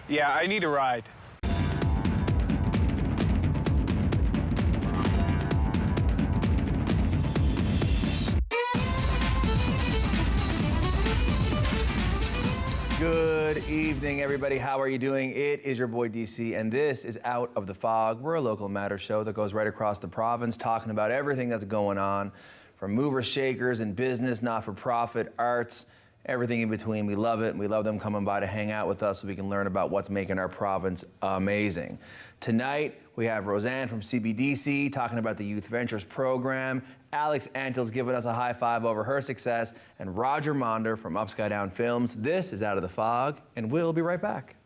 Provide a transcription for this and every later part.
Yeah, I need a ride. Good evening, everybody. How are you doing? It is your boy DC, and this is Out of the Fog. We're a local matter show that goes right across the province, talking about everything that's going on, from movers, shakers, and business, not-for-profit, arts, everything in between. We love it, and we love them coming by to hang out with us so we can learn about what's making our province amazing. Tonight, we have Roseanne from CBDC talking about the Youth Ventures program. Alex Antill's giving us a high five over her success, and Roger Maunder from Upside Down Films. This is Out of the Fog, and we'll be right back.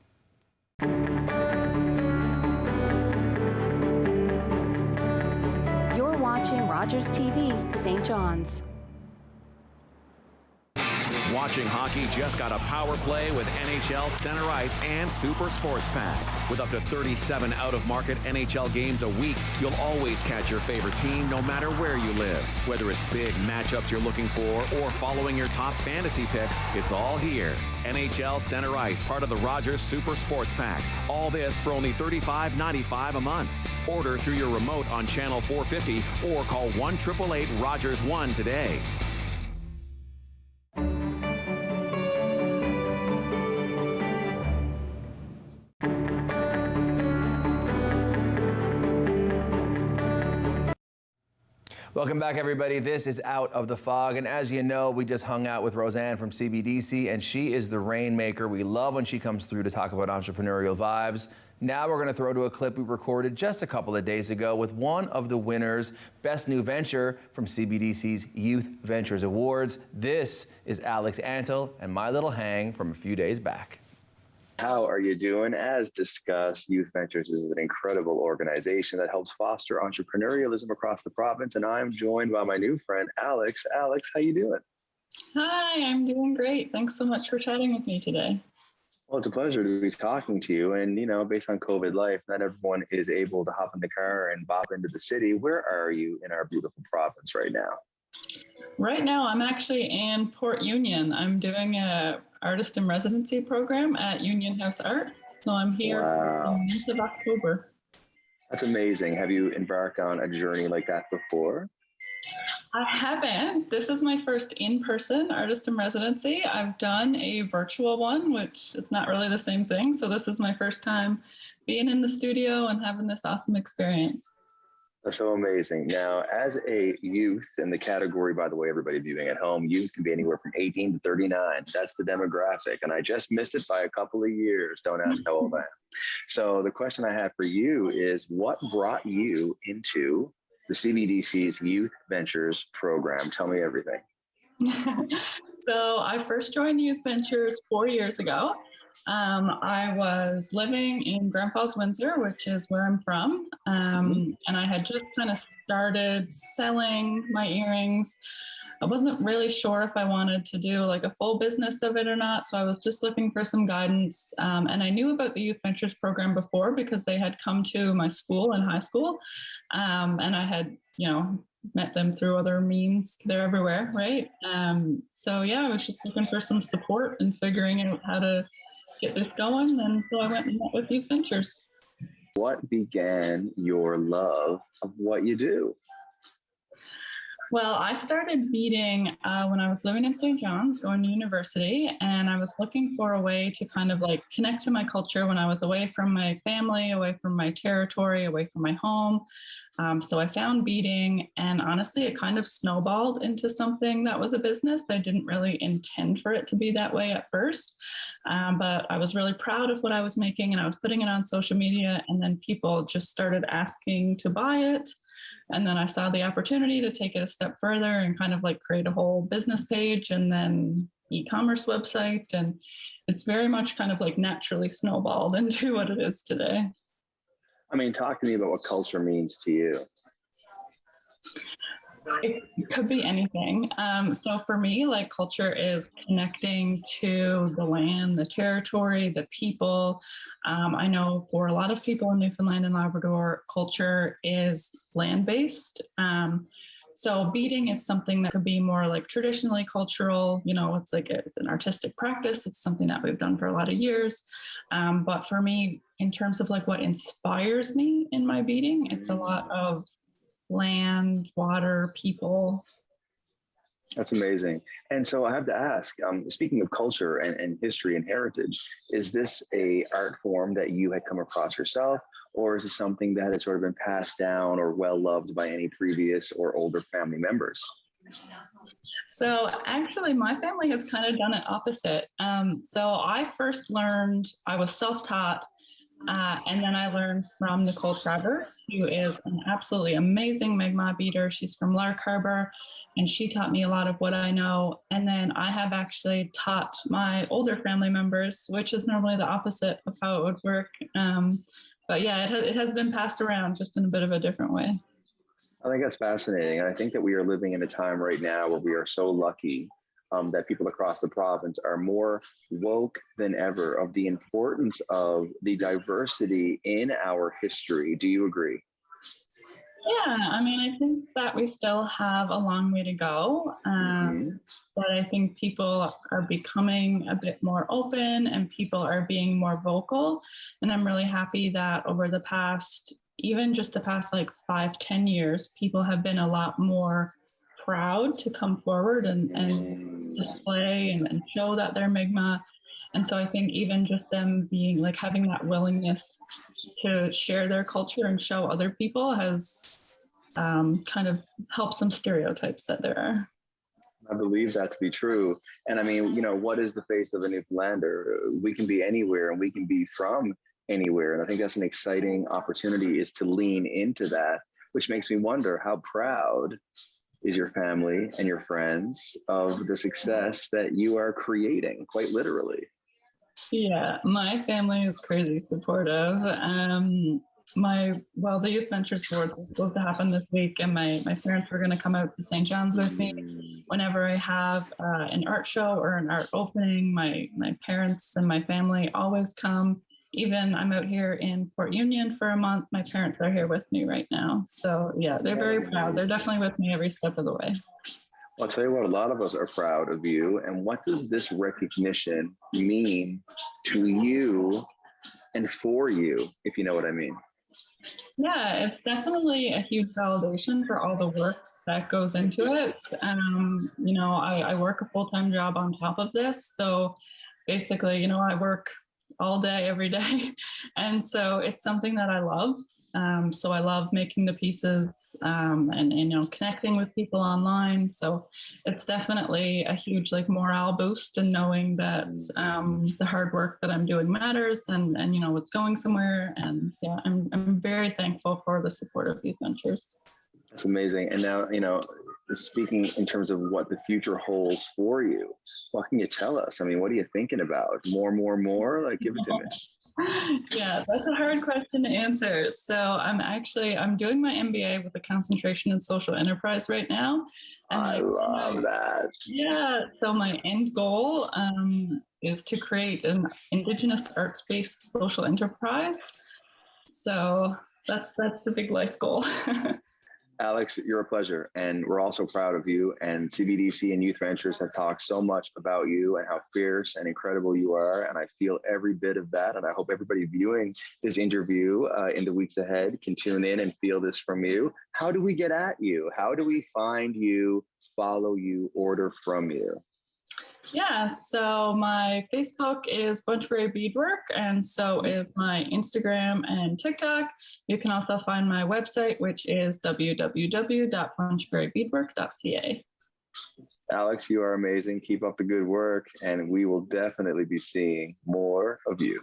You're watching Rogers TV, St. John's. Watching hockey just got a power play with NHL Center Ice and Super Sports Pack. With up to 37 out-of-market NHL games a week, you'll always catch your favorite team no matter where you live. Whether it's big matchups you're looking for or following your top fantasy picks, it's all here. NHL Center Ice, part of the Rogers Super Sports Pack. All this for only $35.95 a month. Order through your remote on Channel 450 or call 1-888-ROGERS-1 today. Welcome back, everybody. This is Out of the Fog, and as you know, we just hung out with Roseanne from CBDC, and she is the rainmaker. We love when she comes through to talk about entrepreneurial vibes. Now we're going to throw to a clip we recorded just a couple of days ago with one of the winners, Best New Venture from CBDC's Youth Ventures Awards. This is Alex Antill and my little hang from a few days back. How are you doing? As discussed, Youth Ventures is an incredible organization that helps foster entrepreneurialism across the province, and I'm joined by my new friend, Alex. Alex, how you doing? Hi, I'm doing great. Thanks so much for chatting with me today. Well, it's a pleasure to be talking to you. And, you know, based on COVID life, not everyone is able to hop in the car and bop into the city. Where are you in our beautiful province right now? Right now, I'm actually in Port Union. I'm doing a artist in residency program at Union House Art. So I'm here in the month of October. That's amazing. Have you embarked on a journey like that before? I haven't. This is my first in-person artist in residency. I've done a virtual one, which it's not really the same thing. So this is my first time being in the studio and having this awesome experience. That's so amazing. Now, as a youth, and the category, by the way, everybody viewing at home, youth can be anywhere from 18 to 39. That's the demographic. And I just missed it by a couple of years. Don't ask how old I am. So the question I have for you is, what brought you into the CBDC's Youth Ventures program? Tell me everything. So I first joined Youth Ventures 4 years ago. I was living in Grandpa's Windsor, which is where I'm from. And I had just kind of started selling my earrings. I wasn't really sure if I wanted to do like a full business of it or not. So I was just looking for some guidance. And I knew about the Youth Ventures program before because they had come to my school in high school. And I had, met them through other means. They're everywhere, right? So yeah, I was just looking for some support and figuring out how to get this going. And so I went and met with Youth Ventures. What began your love of what you do? Well, I started beading when I was living in St. John's, going to university, and I was looking for a way to kind of like connect to my culture when I was away from my family, away from my territory, away from my home. So I found beading, and honestly, it kind of snowballed into something that was a business. I didn't really intend for it to be that way at first, but I was really proud of what I was making, and I was putting it on social media, and then people just started asking to buy it. And then I saw the opportunity to take it a step further and kind of like create a whole business page and then e-commerce website. And it's very much kind of like naturally snowballed into what it is today. I mean, talk to me about what culture means to you. It could be anything. So for me, like culture is connecting to the land, the territory, the people. I know for a lot of people in Newfoundland and Labrador, culture is land-based. So beading is something that could be more like traditionally cultural, it's an artistic practice. It's something that we've done for a lot of years. But for me, in terms of like what inspires me in my beading, it's a lot of land, water, people. That's amazing. And so I have to ask, speaking of culture and history and heritage, is this a art form that you had come across yourself, or is it something that has sort of been passed down or well loved by any previous or older family members? So actually, my family has kind of done it opposite. So I first learned, I was self-taught, and then I learned from Nicole Travers, who is an absolutely amazing Mi'kmaq beater. She's from Lark Harbor, and she taught me a lot of what I know. And then I have actually taught my older family members, which is normally the opposite of how it would work. But yeah, it has been passed around just in a bit of a different way. I think that's fascinating. And I think that we are living in a time right now where we are so lucky that people across the province are more woke than ever of the importance of the diversity in our history. Do you agree? Yeah, I mean, I think that we still have a long way to go, but I think people are becoming a bit more open and people are being more vocal. And I'm really happy that over the past, even just the past like 5-10 years, people have been a lot more proud to come forward and display and show that they're Mi'kmaq. And so I think even just them being like having that willingness to share their culture and show other people has kind of helped some stereotypes that there are. I believe that to be true. And I mean, what is the face of a Newfoundlander? We can be anywhere and we can be from anywhere. And I think that's an exciting opportunity, is to lean into that, which makes me wonder, how proud is your family and your friends of the success that you are creating, quite literally? Yeah, my family is crazy supportive. The Youth Ventures Awards was supposed to happen this week, and my parents were going to come out to St. John's with me. Whenever I have an art show or an art opening, my parents and my family always come. Even I'm out here in Port Union for a month. My parents are here with me right now. So yeah, they're very proud. They're definitely with me every step of the way. I'll tell you what, a lot of us are proud of you. And what does this recognition mean to you and for you, if you know what I mean? Yeah, it's definitely a huge validation for all the work that goes into it. I work a full-time job on top of this. So basically, I work all day, every day. And so it's something that I love. So I love making the pieces and connecting with people online. So it's definitely a huge morale boost, and knowing that the hard work that I'm doing matters and it's going somewhere. And yeah, I'm very thankful for the support of Youth Ventures. That's amazing. And now, speaking in terms of what the future holds for you, what can you tell us? I mean, what are you thinking about? More? Give it to me. Yeah, that's a hard question to answer. So I'm doing my MBA with a concentration in social enterprise right now. And I love that. Yeah. So my end goal is to create an Indigenous arts-based social enterprise. So that's the big life goal. Alex, you're a pleasure. And we're also proud of you. And CBDC and Youth Ventures have talked so much about you and how fierce and incredible you are. And I feel every bit of that. And I hope everybody viewing this interview in the weeks ahead can tune in and feel this from you. How do we get at you? How do we find you, follow you, order from you? Yeah, so my Facebook is Bunchberry Beadwork, and so is my Instagram and TikTok. You can also find my website, which is www.bunchberrybeadwork.ca. Alex, you are amazing. Keep up the good work, and we will definitely be seeing more of you.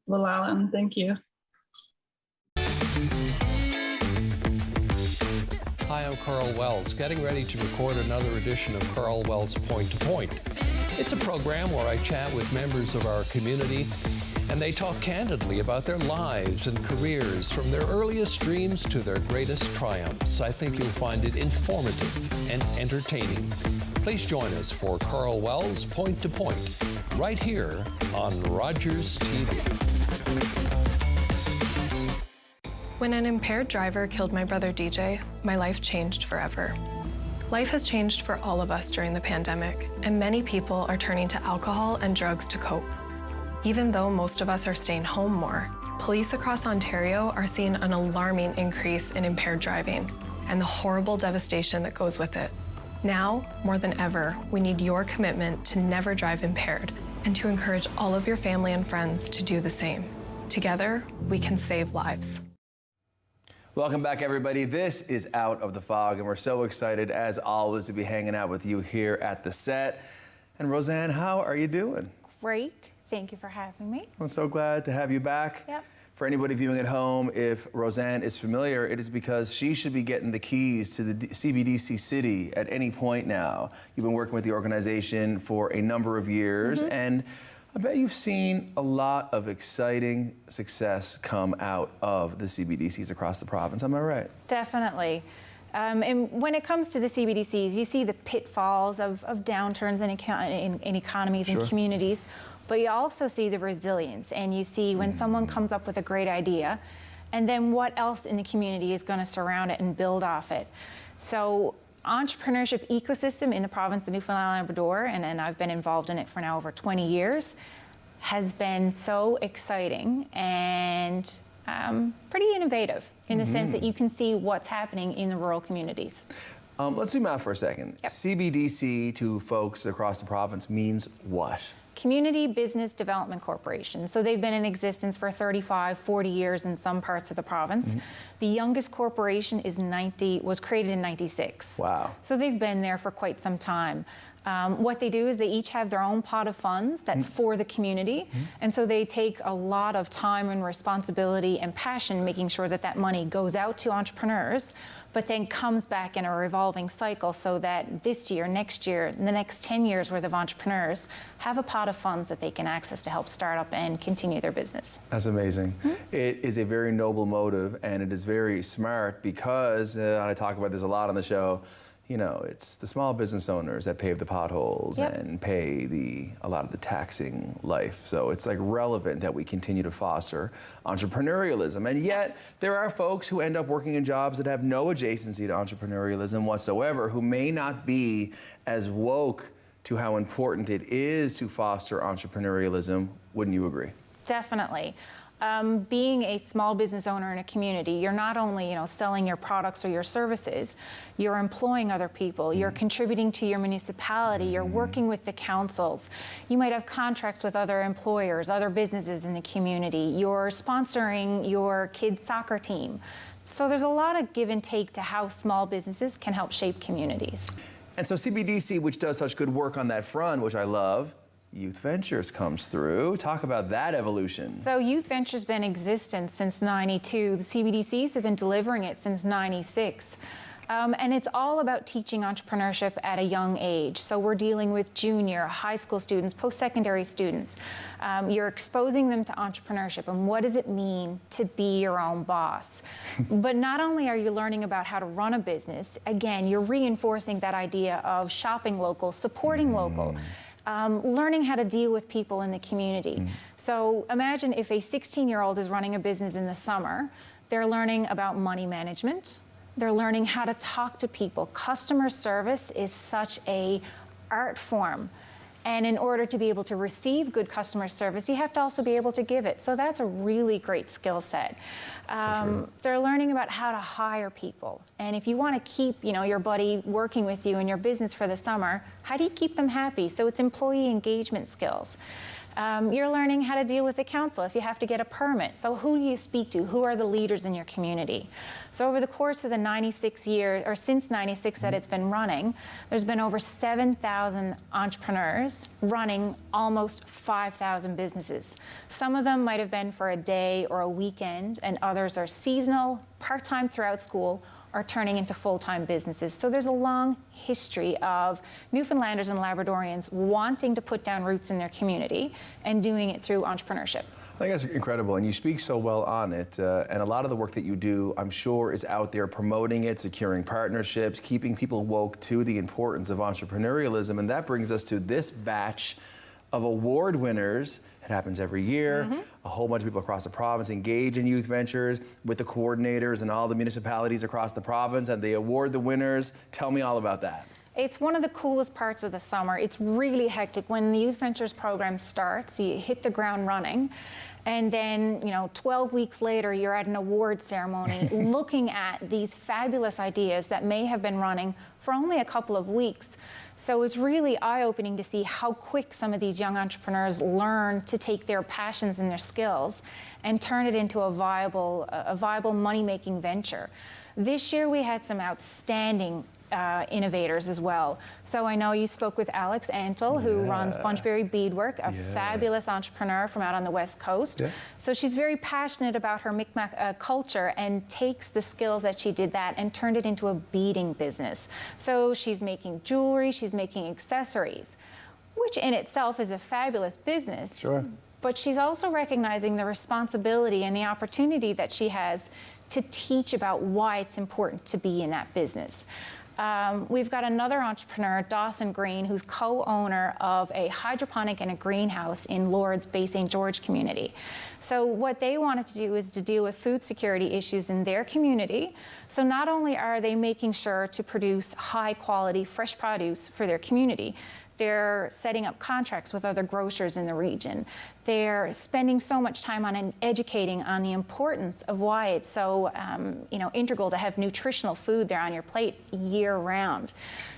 Well, Alan, thank you. Hi, I'm Carl Wells, getting ready to record another edition of Carl Wells Point to Point. It's a program where I chat with members of our community, and they talk candidly about their lives and careers, from their earliest dreams to their greatest triumphs. I think you'll find it informative and entertaining. Please join us for Carl Wells Point to Point, right here on Rogers TV. When an impaired driver killed my brother DJ, my life changed forever. Life has changed for all of us during the pandemic, and many people are turning to alcohol and drugs to cope. Even though most of us are staying home more, police across Ontario are seeing an alarming increase in impaired driving and the horrible devastation that goes with it. Now, more than ever, we need your commitment to never drive impaired and to encourage all of your family and friends to do the same. Together, we can save lives. Welcome back, everybody. This is Out of the Fog, and we're so excited, as always, to be hanging out with you here at the set. And Roseanne, how are you doing? Great. Thank you for having me. I'm so glad to have you back. Yep. For anybody viewing at home, if Roseanne is familiar, it is because she should be getting the keys to the CBDC city at any point now. You've been working with the organization for a number of years, and I bet you've seen a lot of exciting success come out of the CBDCs across the province. Am I right? Definitely. And when it comes to the CBDCs, you see the pitfalls of downturns in economies and communities, but you also see the resilience, and you see when someone comes up with a great idea, and then what else in the community is going to surround it and build off it. So entrepreneurship ecosystem in the province of Newfoundland and Labrador, and I've been involved in it for now over 20 years, has been so exciting and pretty innovative in the sense that you can see what's happening in the rural communities. Let's zoom out for a second. Yep. CBDC to folks across the province means what? Community Business Development Corporation. So they've been in existence for 35, 40 years in some parts of the province. The youngest corporation was created in 96. Wow. So they've been there for quite some time. What they do is they each have their own pot of funds that's for the community. And so they take a lot of time and responsibility and passion making sure that that money goes out to entrepreneurs, but then comes back in a revolving cycle so that this year, next year, the next 10 years worth of entrepreneurs have a pot of funds that they can access to help start up and continue their business. That's amazing. It is a very noble motive, and it is very smart because, and I talk about this a lot on the show, you know, it's the small business owners that pave the potholes and pay a lot of the taxing life. So it's like relevant that we continue to foster entrepreneurialism. And yet there are folks who end up working in jobs that have no adjacency to entrepreneurialism whatsoever, who may not be as woke to how important it is to foster entrepreneurialism. Wouldn't you agree? Definitely. Being a small business owner in a community, you're not only, selling your products or your services, you're employing other people, you're contributing to your municipality, you're working with the councils, you might have contracts with other employers, other businesses in the community, you're sponsoring your kids' soccer team. So there's a lot of give and take to how small businesses can help shape communities. And so CBDC, which does such good work on that front, which I love, Youth Ventures comes through. Talk about that evolution. So Youth Ventures been in existence since '92. The CBDCs have been delivering it since '96. And it's all about teaching entrepreneurship at a young age. So we're dealing with junior, high school students, post-secondary students. You're exposing them to entrepreneurship and what does it mean to be your own boss. But not only are you learning about how to run a business, again, you're reinforcing that idea of shopping local, supporting local. Learning how to deal with people in the community. So imagine if a 16-year-old is running a business in the summer, they're learning about money management, they're learning how to talk to people. Customer service is such an art form. And in order to be able to receive good customer service, you have to also be able to give it. So that's a really great skill set. They're learning about how to hire people. And if you want to keep, your buddy working with you in your business for the summer, how do you keep them happy? So it's employee engagement skills. You're learning how to deal with the council if you have to get a permit. So who do you speak to? Who are the leaders in your community? So over the course of the 96 years, or since 96 that it's been running, there's been over 7,000 entrepreneurs running almost 5,000 businesses. Some of them might have been for a day or a weekend, and others are seasonal, part-time throughout school, are turning into full-time businesses. So there's a long history of Newfoundlanders and Labradorians wanting to put down roots in their community and doing it through entrepreneurship. I think that's incredible, and you speak so well on it. And a lot of the work that you do, I'm sure, is out there promoting it, securing partnerships, keeping people woke to the importance of entrepreneurialism. And that brings us to this batch of award winners It happens every year. A whole bunch of people across the province engage in youth ventures with the coordinators and all the municipalities across the province, and they award the winners. Tell me all about that. It's one of the coolest parts of the summer. It's really hectic. When the Youth Ventures program starts, you hit the ground running. And then, 12 weeks later, you're at an awards ceremony looking at these fabulous ideas that may have been running for only a couple of weeks. So it's really eye-opening to see how quick some of these young entrepreneurs learn to take their passions and their skills and turn it into a viable money-making venture. This year, we had some outstanding innovators as well. So I know you spoke with Alex Antle, who runs Bunchberry Beadwork, a fabulous entrepreneur from out on the West Coast. So she's very passionate about her Mi'kmaq culture and takes the skills that she did that and turned it into a beading business. So she's making jewelry, she's making accessories, which in itself is a fabulous business. Sure. But she's also recognizing the responsibility and the opportunity that she has to teach about why it's important to be in that business. We've got another entrepreneur, Dawson Green, who's co-owner of a hydroponic and a greenhouse in Lourdes, Bay St. George community. So what they wanted to do is to deal with food security issues in their community. So not only are they making sure to produce high quality fresh produce for their community, they're setting up contracts with other grocers in the region. They're spending so much time on educating on the importance of why it's so integral to have nutritional food there on your plate year round.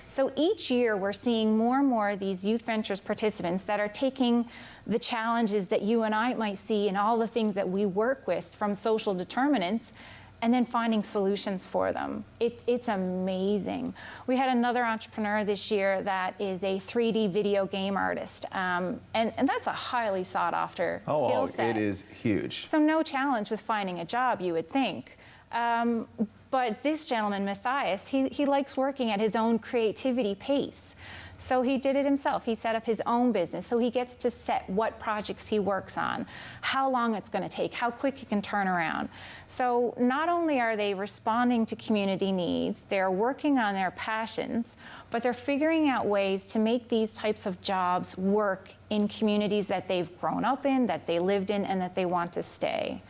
So each year we're seeing more and more of these Youth Ventures participants that are taking the challenges that you and I might see in all the things that we work with from social determinants and then finding solutions for them. It's amazing. We had another entrepreneur this year that is a 3D video game artist, and that's a highly sought after skill set. It is huge. So no challenge with finding a job, you would think. But this gentleman, Matthias, he likes working at his own creativity pace. So he did it himself. He set up his own business. So he gets to set what projects he works on, how long it's going to take, how quick he can turn around. So not only are they responding to community needs, they're working on their passions, but they're figuring out ways to make these types of jobs work in communities that they've grown up in, that they lived in, and that they want to stay.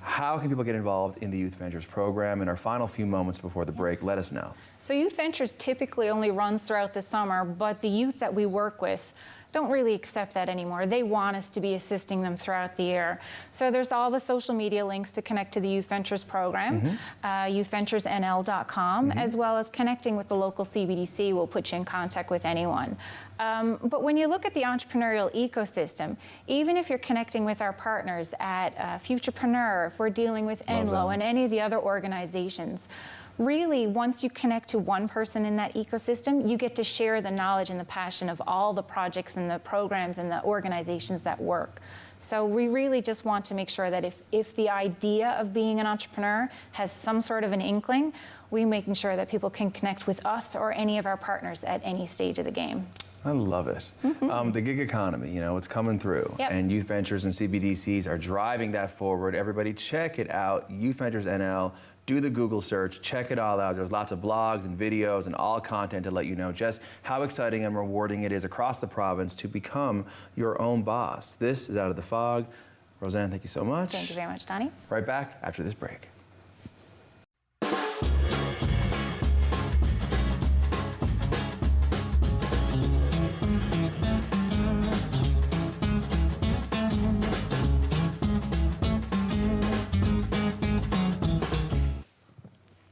How can people get involved in the Youth Ventures program? In our final few moments before the break, let us know. So Youth Ventures typically only runs throughout the summer, but the youth that we work with don't really accept that anymore. They want us to be assisting them throughout the year. So there's all the social media links to connect to the Youth Ventures program, youthventuresnl.com, as well as connecting with the local CBDC will put you in contact with anyone. But when you look at the entrepreneurial ecosystem, even if you're connecting with our partners at Futurepreneur, if we're dealing with Enlo and any of the other organizations, really, once you connect to one person in that ecosystem, you get to share the knowledge and the passion of all the projects and the programs and the organizations that work. So we really just want to make sure that if the idea of being an entrepreneur has some sort of an inkling, we're making sure that people can connect with us or any of our partners at any stage of the game. I love it. The gig economy, it's coming through. And Youth Ventures and CBDCs are driving that forward. Everybody check it out, Youth Ventures NL. Do the Google search, check it all out. There's lots of blogs and videos and all content to let you know just how exciting and rewarding it is across the province to become your own boss. This is Out of the Fog. Roseanne, thank you so much. Thank you very much, Donnie. Right back after this break.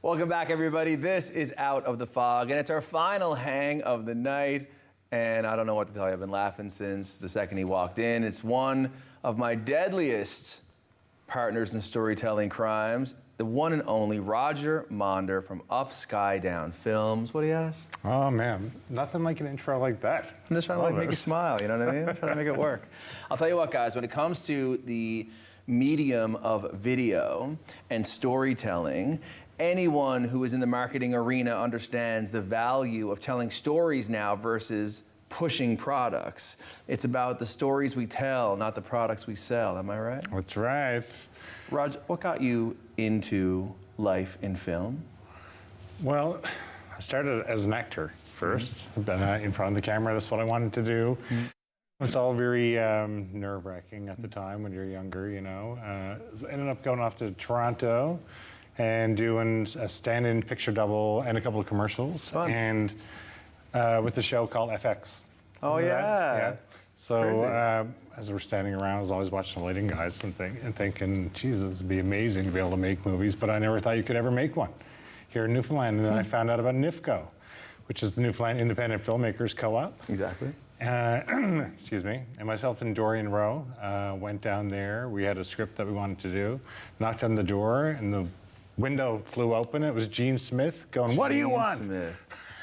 Welcome back, everybody. This is Out of the Fog, and it's our final hang of the night. And I don't know what to tell you. I've been laughing since the second he walked in. It's one of my deadliest partners in storytelling crimes, the one and only Roger Maunder from Up, Sky, Down Films. What do you have? Oh, man. Nothing like an intro like that. I'm just trying to make you smile, you know what I mean? I'm trying to make it work. I'll tell you what, guys, when it comes to the medium of video and storytelling, anyone who is in the marketing arena understands the value of telling stories now versus pushing products. It's about the stories we tell, not the products we sell. Am I right? That's right. Raj, what got you into life in film? Well, I started as an actor first, in front of the camera. That's what I wanted to do. It's all very nerve-wracking at the time when you're younger, you know. So I ended up going off to Toronto and doing a stand-in picture double and a couple of commercials. Fun. And with the show called FX. Oh, Remember yeah. that? Yeah. So as we're standing around, I was always watching the lighting guys and thinking, geez, this would be amazing to be able to make movies, but I never thought you could ever make one here in Newfoundland. And then I found out about NIFCO, which is the Newfoundland Independent Filmmakers Co-op. Exactly. Excuse me. And myself and Dorian Rowe went down there. We had a script that we wanted to do, knocked on the door, and the window flew open. It was Jean Smith going, "What do you want?" Smith.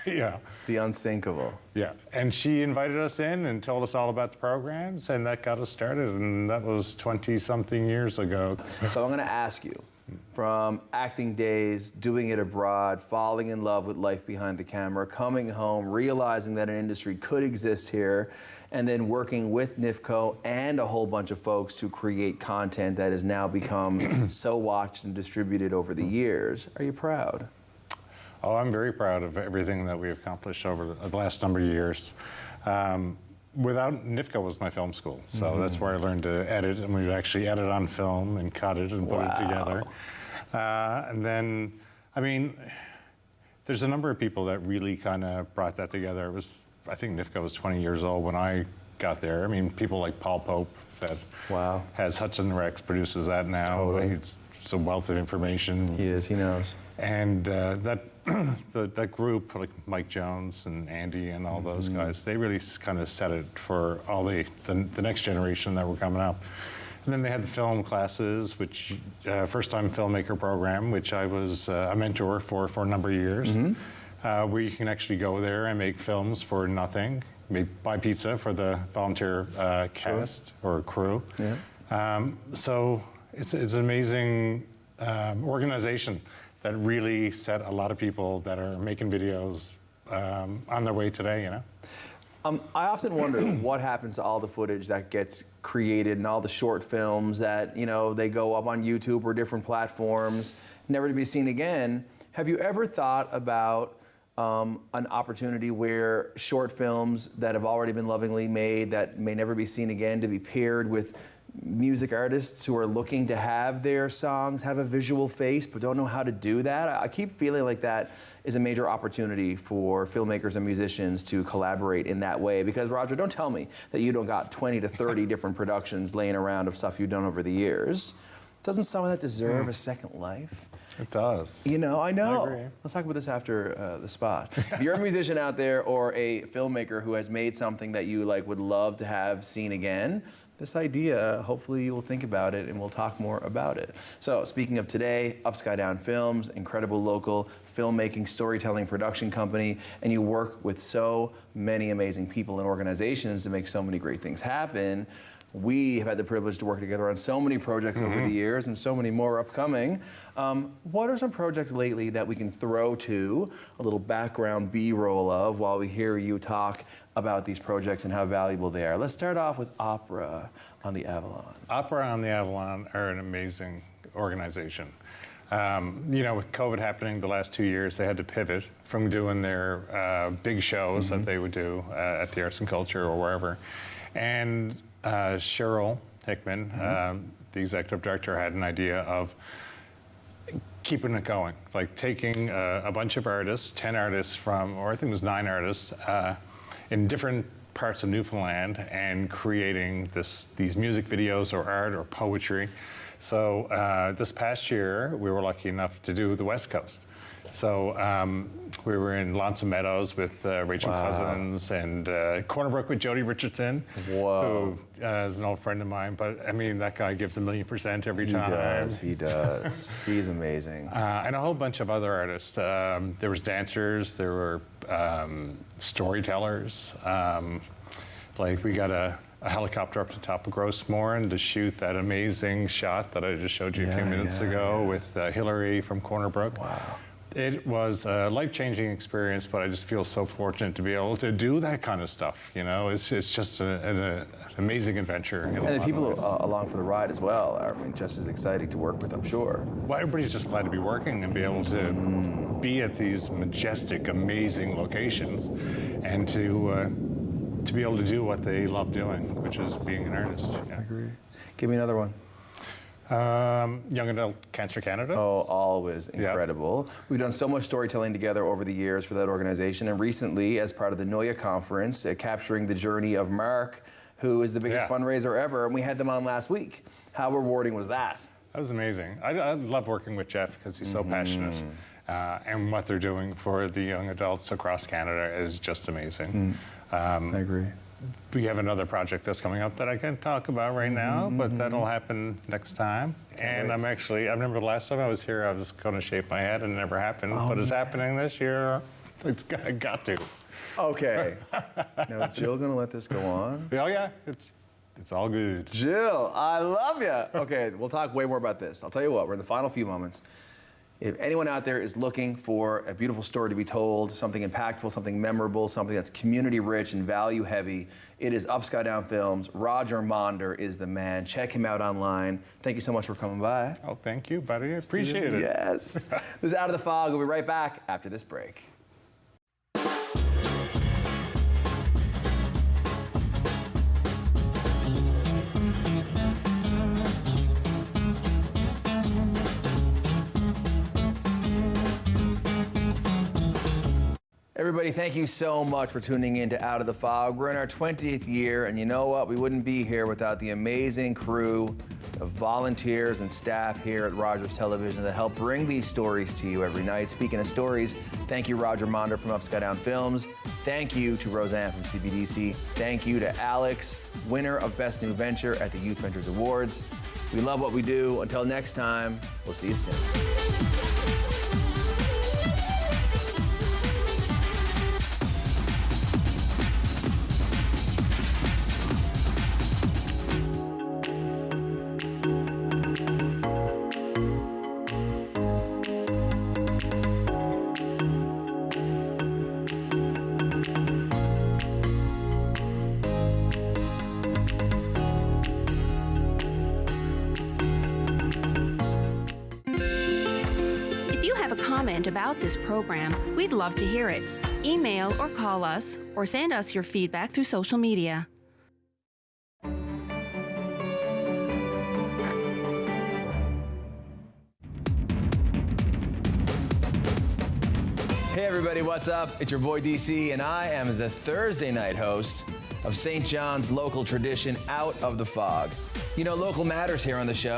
Yeah. The unsinkable. Yeah, and she invited us in and told us all about the programs, and that got us started, and that was 20-something years ago. So I'm going to ask you, from acting days, doing it abroad, falling in love with life behind the camera, coming home, realizing that an industry could exist here, and then working with NIFCO and a whole bunch of folks to create content that has now become so watched and distributed over the years. Are you proud? Oh, I'm very proud of everything that we've accomplished over the last number of years. Without NIFCO was my film school, so that's where I learned to edit, and we'd actually edit on film and cut it and put it together. And then, I mean, there's a number of people that really kind of brought that together. It was, I think NIFCO was 20 years old when I got there. I mean, people like Paul Pope that has Hudson Rex, produces that now. Totally. It's a wealth of information. He is, he knows. And that group, like Mike Jones and Andy and all those guys, they really kind of set it for all the next generation that were coming up. And then they had the film classes, which first-time filmmaker program, which I was a mentor for a number of years, where you can actually go there and make films for nothing, buy pizza for the volunteer cast or crew. Yeah. So it's an amazing organization that really set a lot of people that are making videos on their way today, you know? I often wonder what happens to all the footage that gets created and all the short films that, you know, they go up on YouTube or different platforms, never to be seen again. Have you ever thought about an opportunity where short films that have already been lovingly made that may never be seen again to be paired with music artists who are looking to have their songs have a visual face but don't know how to do that? I keep feeling like that is a major opportunity for filmmakers and musicians to collaborate in that way. Because, Roger, don't tell me that you don't got 20 to 30 different productions laying around of stuff you've done over the years. Doesn't some of that deserve a second life? It does. You know, I know. I agree. Let's talk about this after the spot. If you're a musician out there or a filmmaker who has made something that you would love to have seen again, this idea, hopefully you will think about it and we'll talk more about it. So speaking of today, Upside Down Films, incredible local filmmaking, storytelling production company, and you work with so many amazing people and organizations to make so many great things happen. We have had the privilege to work together on so many projects over the years and so many more upcoming. What are some projects lately that we can throw to a little background B-roll of while we hear you talk about these projects and how valuable they are? Let's start off with Opera on the Avalon. Opera on the Avalon are an amazing organization. You know, with COVID happening the last 2 years, they had to pivot from doing their big shows that they would do at the Arts and Culture or wherever. And Cheryl Hickman, the executive director, had an idea of keeping it going, like taking a bunch of artists, 10 artists from, or I think it was 9 artists, in different parts of Newfoundland and creating these music videos or art or poetry. So this past year, we were lucky enough to do the West Coast. So we were in Lonson Meadows with Rachel Cousins and Corner Brook with Jody Richardson, who is an old friend of mine. But I mean, that guy gives 1,000,000% every time. He does. He's amazing. And a whole bunch of other artists. There was dancers. There were storytellers. Like we got a helicopter up to top of Grossmoor to shoot that amazing shot that I just showed you a few minutes ago with Hillary from Corner Brook. Wow. It was a life-changing experience, but I just feel so fortunate to be able to do that kind of stuff. You know, it's just an amazing adventure. And the people along for the ride as well are just as exciting to work with, I'm sure. Well, everybody's just glad to be working and be able to be at these majestic, amazing locations and to to be able to do what they love doing, which is being an artist. Yeah. I agree. Give me another one. Young Adult Cancer Canada. Oh, always incredible. Yep. We've done so much storytelling together over the years for that organization, and recently, as part of the NOYA conference, capturing the journey of Mark, who is the biggest fundraiser ever, and we had them on last week. How rewarding was that? That was amazing. I love working with Jeff because he's so passionate, and what they're doing for the young adults across Canada is just amazing. I agree. We have another project that's coming up that I can't talk about right now, but that'll happen next time. And I remember the last time I was here, I was going to shave my head and it never happened, but it's happening this year. It's got to. Okay. Now, is Jill going to let this go on? Oh, yeah. It's all good. Jill, I love you. Okay, we'll talk way more about this. I'll tell you what, we're in the final few moments. If anyone out there is looking for a beautiful story to be told, something impactful, something memorable, something that's community rich and value heavy, it is Upside Down Films. Roger Maunder is the man. Check him out online. Thank you so much for coming by. Oh, thank you, buddy. I appreciate it. Yes. This is Out of the Fog. We'll be right back after this break. Everybody, thank you so much for tuning in to Out of the Fog. We're in our 20th year, and you know what? We wouldn't be here without the amazing crew of volunteers and staff here at Rogers Television that help bring these stories to you every night. Speaking of stories, thank you, Roger Maunder from Upside Down Films. Thank you to Roseanne from CBDC. Thank you to Alex, winner of Best New Venture at the Youth Ventures Awards. We love what we do. Until next time, we'll see you soon. About this program, we'd love to hear it. Email or call us, or send us your feedback through social media. Hey everybody, what's up? It's your boy DC, and I am the Thursday night host of St. John's local tradition, Out of the Fog. You know, local matters here on the show.